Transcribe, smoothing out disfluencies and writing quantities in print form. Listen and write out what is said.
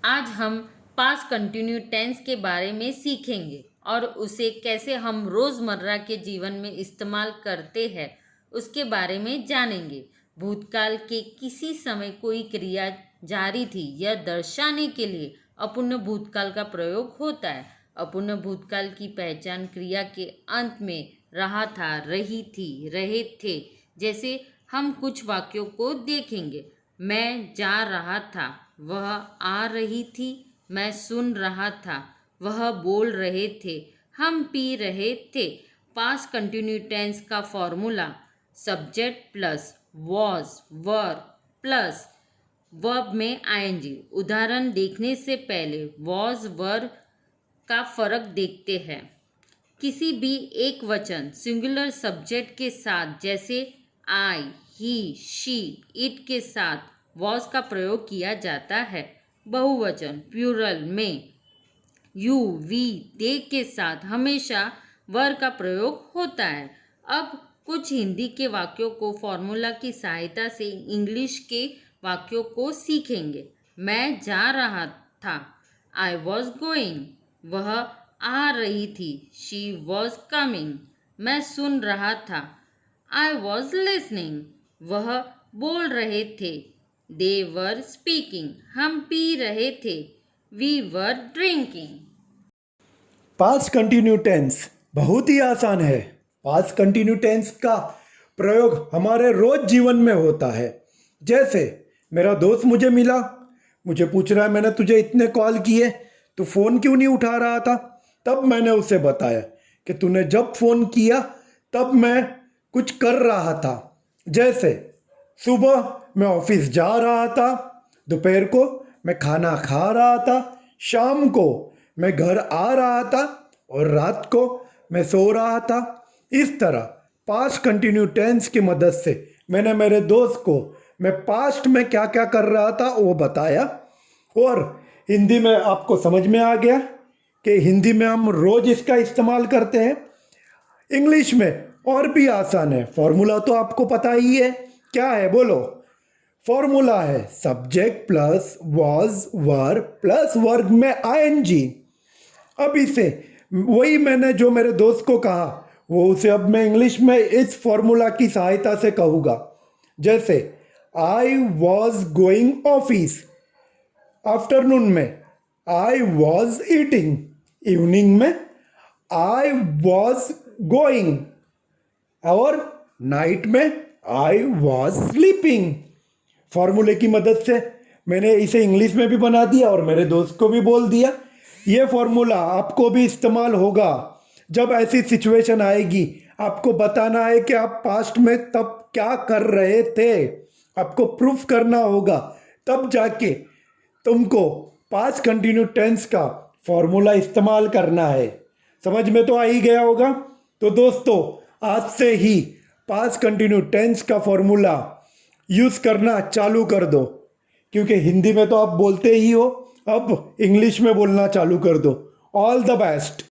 आज हम past continue tense के बारे में सीखेंगे और उसे कैसे हम रोज़मर्रा के जीवन में इस्तेमाल करते हैं उसके बारे में जानेंगे। भूतकाल के किसी समय कोई क्रिया जारी थी यह दर्शाने के लिए अपूर्ण भूतकाल का प्रयोग होता है। अपूर्ण भूतकाल की पहचान क्रिया के अंत में रहा था, रही थी, रहे थे जैसे हम कुछ वाक्यों को देखेंगे। मैं जा रहा था, वह आ रही थी, मैं सुन रहा था, वह बोल रहे थे, हम पी रहे थे। पास्ट कंटिन्यू टेंस का formula subject plus was were plus verb में आईएनजी। उदाहरण देखने से पहले वॉज वर का फर्क देखते हैं। किसी भी एक वचन सिंगुलर सब्जेक्ट के साथ जैसे आई, ही, शी, इट के साथ वॉज का प्रयोग किया जाता है। बहुवचन प्लूरल में यू, वी, दे के साथ हमेशा वर का प्रयोग होता है। अब कुछ हिंदी के वाक्यों को फॉर्मूला की सहायता से इंग्लिश के वाक्यों को सीखेंगे। मैं जा रहा था, आई वॉज गोइंग। वह आ रही थी, शी वॉज कमिंग। मैं सुन रहा था, आई वॉज लिसनिंग। वह बोल रहे थे, दे वर स्पीकिंग। हम पी रहे थे, we were drinking. Past continue tense बहुत ही आसान है। पास्ट कंटिन्यू टेंस का प्रयोग हमारे रोज जीवन में होता है। जैसे मेरा दोस्त मुझे मिला, मुझे पूछ रहा है मैंने तुझे इतने कॉल किए, तो फ़ोन क्यों नहीं उठा रहा था। तब मैंने उसे बताया कि तूने जब फ़ोन किया तब मैं कुछ कर रहा था। जैसे सुबह मैं ऑफिस जा रहा था, दोपहर को मैं खाना खा रहा था, शाम को मैं घर आ रहा था और रात को मैं सो रहा था। इस तरह पास्ट कंटिन्यू टेंस की मदद से मैंने मेरे दोस्त को मैं पास्ट में क्या क्या कर रहा था वो बताया। और हिंदी में आपको समझ में आ गया कि हिंदी में हम रोज़ इसका इस्तेमाल करते हैं। इंग्लिश में और भी आसान है। फॉर्मूला तो आपको पता ही है, क्या है बोलो। फॉर्मूला है subject plus was were plus verb में आईएनजी। अब इसे वही मैंने जो मेरे दोस्त को कहा वो उसे अब मैं इंग्लिश में इस फॉर्मूला की सहायता से कहूँगा। जैसे I was going office, afternoon में आई वॉज ईटिंग, इवनिंग में आई वॉज गोइंग और नाइट में आई वॉज स्लीपिंग। फॉर्मूले की मदद से मैंने इसे इंग्लिश में भी बना दिया और मेरे दोस्त को भी बोल दिया। ये फॉर्मूला आपको भी इस्तेमाल होगा जब ऐसी सिचुएशन आएगी। आपको बताना है कि आप पास्ट में तब क्या कर रहे थे, आपको प्रूफ करना होगा, तब जाके तुमको पास्ट कंटिन्यू टेंस का फॉर्मूला इस्तेमाल करना है। समझ में तो आ ही गया होगा। तो दोस्तों आज से ही पास्ट कंटिन्यू टेंस का फॉर्मूला यूज़ करना चालू कर दो, क्योंकि हिंदी में तो आप बोलते ही हो, अब इंग्लिश में बोलना चालू कर दो। All the best.